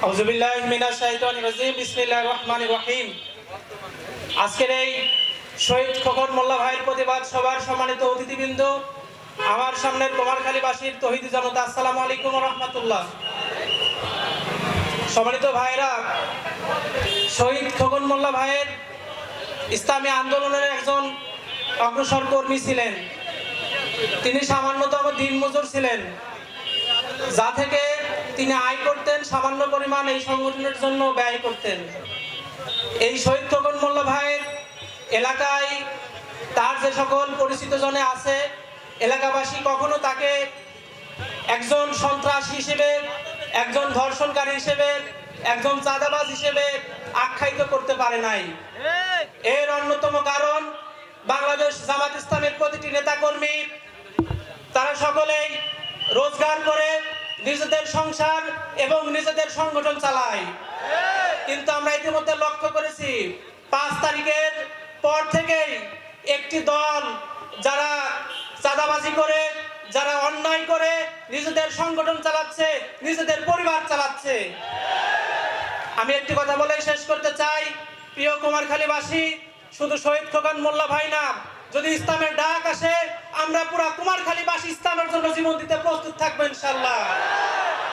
আউযুবিল্লাহি মিনাশ শাইতানির রাজিম বিসমিল্লাহির রহমানির রহিম। আজকের এই শহীদ খোকন মোল্লা ভাইয়ের প্রতিবাদ সভার সম্মানিত অতিথিবৃন্দ, আমার সামনের কুমারখালীবাসীর তৌহিদি জনতা, আসসালামু আলাইকুম ওয়া রাহমাতুল্লাহ। সম্মানিত ভাইরা, শহীদ খোকন মোল্লা ভাইয়ের ইসলামী আন্দোলনের একজন অগ্রসর কর্মী ছিলেন। তিনি সামান্যতম দিনমজুর ছিলেন, যা থেকে তিনি আয় করতেন সামান্য পরিমাণ এই সংগঠনের জন্য ব্যয় করতেন। এই শহীদ খোকন মোল্লা ভাইয়ের এলাকায় তার যে সকল পরিচিত জনে আছে, এলাকাবাসী কখনো তাকে একজন সন্ত্রাস হিসেবে, একজন ধর্ষণকারী হিসেবে, একজন চাঁদাবাজ হিসেবে আখ্যায়িত করতে পারে নাই। এর অন্যতম কারণ, বাংলাদেশ জামাত ইসলামের প্রতিটি নেতাকর্মী তারা সকলেই রোজগার করে নিজেদের সংসার এবং নিজেদের সংগঠন চালায়। কিন্তু আমরা ইতিমধ্যে লক্ষ্য করেছি 5 তারিখের পর থেকেই একটি দল যারা চাঁদাবাজি করে, যারা অন্যায় করে নিজেদের সংগঠন চালাচ্ছে, নিজেদের পরিবার চালাচ্ছে। আমি একটি কথা বলে শেষ করতে চাই, প্রিয় কুমারখালীবাসী, শুধু শহীদ খোকন মোল্লা ভাই না, যদি ইসলামের ডাক আসে আমরা পুরা কুমারখালীবাসী ইসলামের জন্য জীবন দিতে প্রস্তুত থাকবো ইনশাআল্লাহ।